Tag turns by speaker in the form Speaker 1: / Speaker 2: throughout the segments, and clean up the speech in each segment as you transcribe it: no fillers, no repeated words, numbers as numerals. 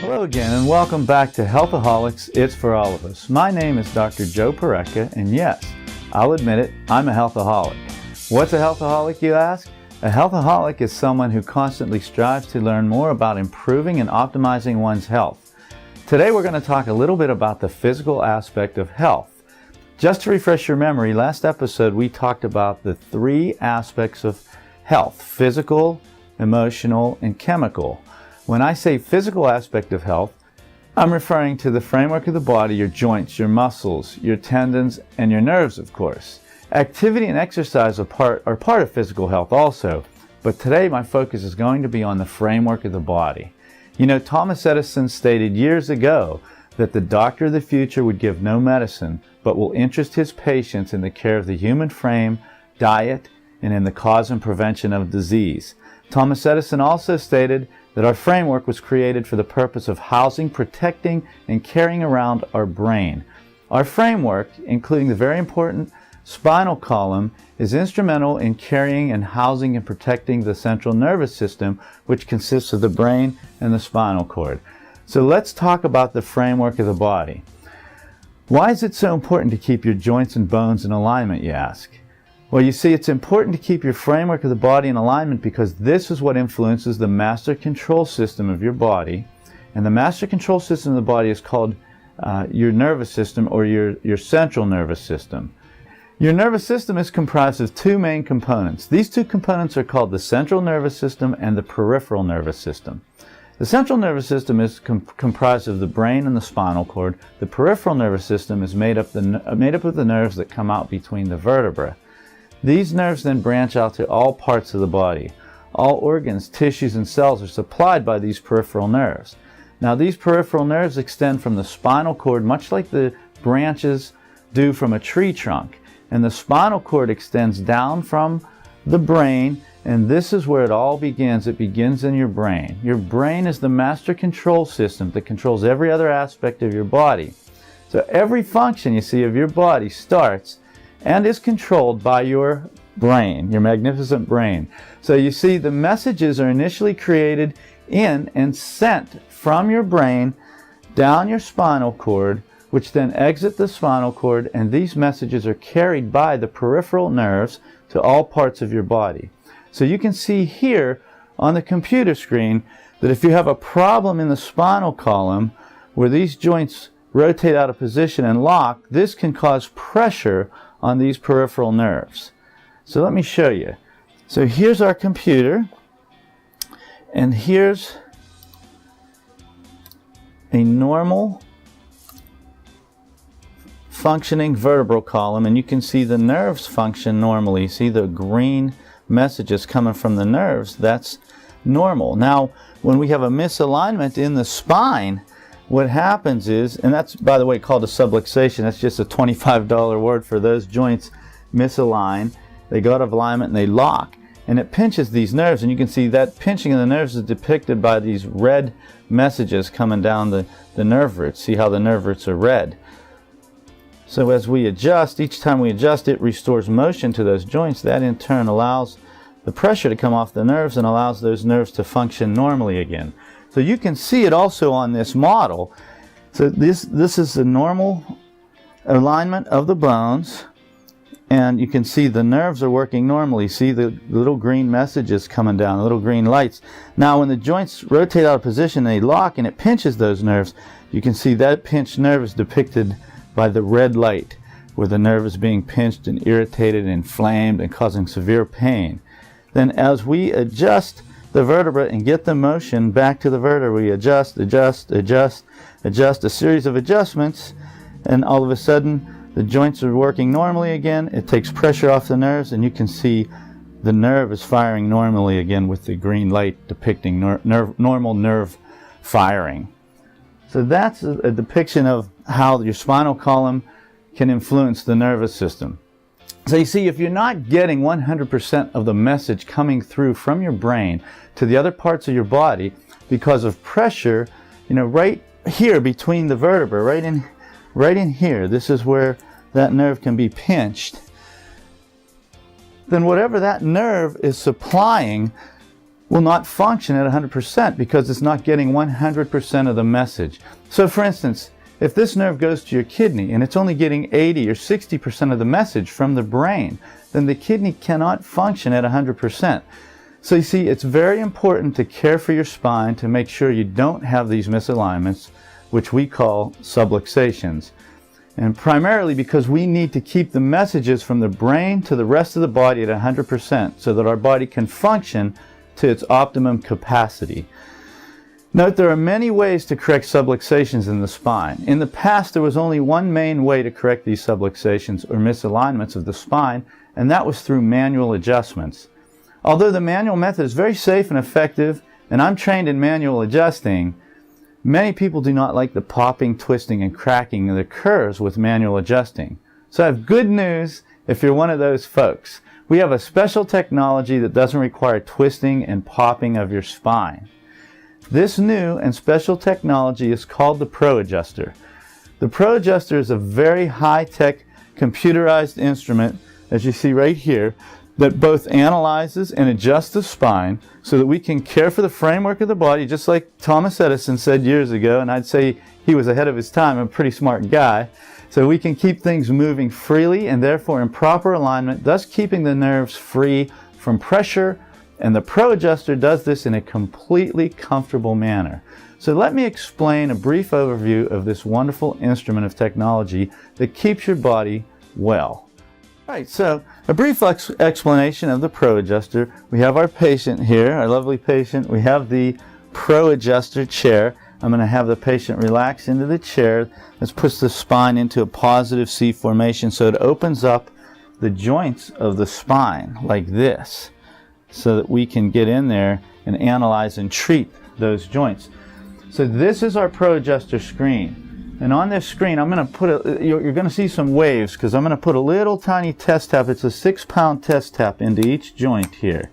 Speaker 1: Hello again and welcome back to Healthaholics, It's for All of Us. My name is Dr. Joe Porreca, and yes, I'll admit it, I'm a healthaholic. What's a healthaholic, you ask? A healthaholic is someone who constantly strives to learn more about improving and optimizing one's health. Today we're going to talk a little bit about the physical aspect of health. Just to refresh your memory, last episode we talked about the three aspects of health: physical, emotional, and chemical. When I say physical aspect of health, I'm referring to the framework of the body, your joints, your muscles, your tendons, and your nerves, of course. Activity and exercise are part of physical health also, but today my focus is going to be on the framework of the body. You know, Thomas Edison stated years ago that the doctor of the future would give no medicine, but will interest his patients in the care of the human frame, diet, and in the cause and prevention of disease. Thomas Edison also stated that our framework was created for the purpose of housing, protecting, and carrying around our brain. Our framework, including the very important spinal column, is instrumental in carrying and housing and protecting the central nervous system, which consists of the brain and the spinal cord. So let's talk about the framework of the body. Why is it so important to keep your joints and bones in alignment, you ask? Well, you see, it's important to keep your framework of the body in alignment because this is what influences the master control system of your body. And the master control system of the body is called your nervous system, or your central nervous system. Your nervous system is comprised of two main components. These two components are called the central nervous system and the peripheral nervous system. The central nervous system is comprised of the brain and the spinal cord. The peripheral nervous system is made up of the nerves that come out between the vertebrae. These nerves then branch out to all parts of the body. All organs, tissues, and cells are supplied by these peripheral nerves. Now, these peripheral nerves extend from the spinal cord much like the branches do from a tree trunk. And the spinal cord extends down from the brain, and this is where it all begins. It begins in your brain. Your brain is the master control system that controls every other aspect of your body. So every function, you see, of your body starts and is controlled by your brain, your magnificent brain. So you see, the messages are initially created in and sent from your brain down your spinal cord, which then exit the spinal cord, and these messages are carried by the peripheral nerves to all parts of your body. So you can see here on the computer screen that if you have a problem in the spinal column where these joints rotate out of position and lock, this can cause pressure on these peripheral nerves. So let me show you. So here's our computer, and here's a normal functioning vertebral column, and you can see the nerves function normally. See the green messages coming from the nerves? That's normal. Now, when we have a misalignment in the spine, what happens is, and that's, by the way, called a subluxation. That's just a $25 word for those joints misalign. They go out of alignment and they lock, and it pinches these nerves, and you can see that pinching of the nerves is depicted by these red messages coming down the nerve roots. See how the nerve roots are red? So as we adjust, each time we adjust, it restores motion to those joints. That in turn allows the pressure to come off the nerves and allows those nerves to function normally again. So you can see it also on this model. So this is the normal alignment of the bones, and you can see the nerves are working normally. See the little green messages coming down, the little green lights. Now when the joints rotate out of position, they lock and it pinches those nerves. You can see that pinched nerve is depicted by the red light, where the nerve is being pinched and irritated and inflamed and causing severe pain. Then as we adjust the vertebra and get the motion back to the vertebra, we adjust, a series of adjustments, and all of a sudden the joints are working normally again. It takes pressure off the nerves, and you can see the nerve is firing normally again with the green light depicting normal nerve firing. So that's a depiction of how your spinal column can influence the nervous system. So you see, if you're not getting 100% of the message coming through from your brain to the other parts of your body because of pressure, you know, right here between the vertebrae, right in here, this is where that nerve can be pinched, then whatever that nerve is supplying will not function at 100% because it's not getting 100% of the message. So for instance, if this nerve goes to your kidney and it's only getting 80 or 60% of the message from the brain, then the kidney cannot function at 100%. So you see, it's very important to care for your spine to make sure you don't have these misalignments, which we call subluxations. And primarily because we need to keep the messages from the brain to the rest of the body at 100% so that our body can function to its optimum capacity. Note there are many ways to correct subluxations in the spine. In the past, there was only one main way to correct these subluxations or misalignments of the spine, and that was through manual adjustments. Although the manual method is very safe and effective, and I'm trained in manual adjusting, many people do not like the popping, twisting, and cracking that occurs with manual adjusting. So I have good news if you're one of those folks. We have a special technology that doesn't require twisting and popping of your spine. This new and special technology is called the Pro Adjuster. The Pro Adjuster is a very high-tech computerized instrument, as you see right here, that both analyzes and adjusts the spine so that we can care for the framework of the body, just like Thomas Edison said years ago, and I'd say he was ahead of his time, a pretty smart guy. So we can keep things moving freely and therefore in proper alignment, thus keeping the nerves free from pressure, and the Pro Adjuster does this in a completely comfortable manner. So let me explain a brief overview of this wonderful instrument of technology that keeps your body well. Right, so a brief explanation of the Pro Adjuster. We have our patient here, our lovely patient. We have the Pro Adjuster chair. I'm going to have the patient relax into the chair. Let's push the spine into a positive C formation so it opens up the joints of the spine like this, so that we can get in there and analyze and treat those joints. So this is our Pro Adjuster screen. And on this screen, I'm going to put you're going to see some waves because I'm going to put a little tiny test tap. It's a 6-pound test tap into each joint here.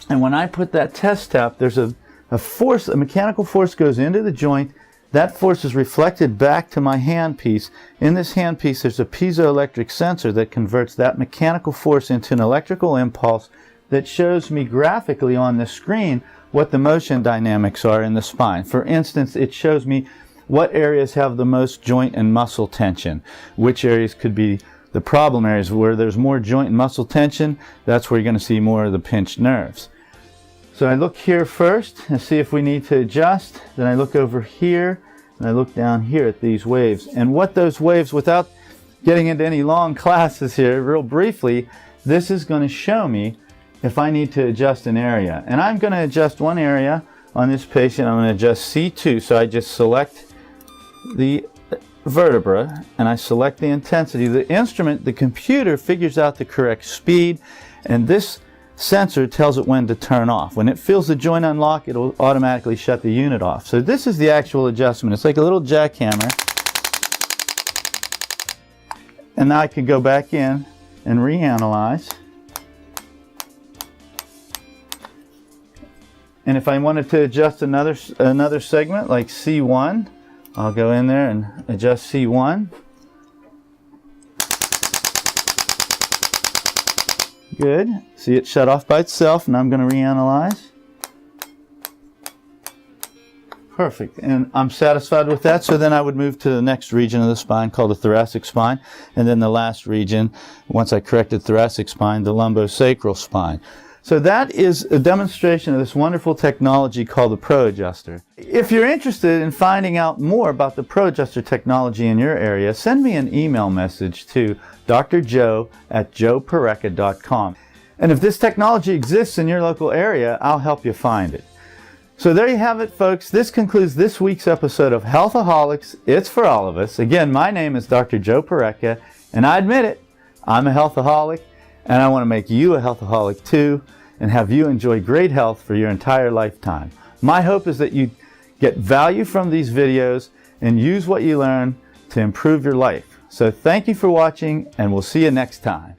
Speaker 1: And when I put that test tap, there's a force, a mechanical force goes into the joint. That force is reflected back to my handpiece. In this handpiece, there's a piezoelectric sensor that converts that mechanical force into an electrical impulse that shows me graphically on the screen what the motion dynamics are in the spine. For instance, it shows me what areas have the most joint and muscle tension, which areas could be the problem areas. Where there's more joint and muscle tension, that's where you're going to see more of the pinched nerves. So I look here first and see if we need to adjust. Then I look over here and I look down here at these waves. And what those waves, without getting into any long classes here, real briefly, this is going to show me if I need to adjust an area. And I'm going to adjust one area on this patient. I'm going to adjust C2. So I just select the vertebra and I select the intensity. The instrument, the computer, figures out the correct speed, and this sensor tells it when to turn off. When it feels the joint unlock, it will automatically shut the unit off. So this is the actual adjustment. It's like a little jackhammer. And now I can go back in and reanalyze. And if I wanted to adjust another segment like C1, I'll go in there and adjust C1. Good. See it shut off by itself, and I'm going to reanalyze. Perfect. And I'm satisfied with that, so then I would move to the next region of the spine called the thoracic spine, and then the last region, once I corrected thoracic spine, the lumbosacral spine. So that is a demonstration of this wonderful technology called the Pro Adjuster. If you're interested in finding out more about the Pro Adjuster technology in your area, send me an email message to drjoe@joeporreca.com. And if this technology exists in your local area, I'll help you find it. So there you have it, folks. This concludes this week's episode of Healthaholics. It's for all of us. Again, my name is Dr. Joe Porreca, and I admit it, I'm a healthaholic, and I want to make you a healthaholic too, and have you enjoy great health for your entire lifetime. My hope is that you get value from these videos and use what you learn to improve your life. So thank you for watching, and we'll see you next time.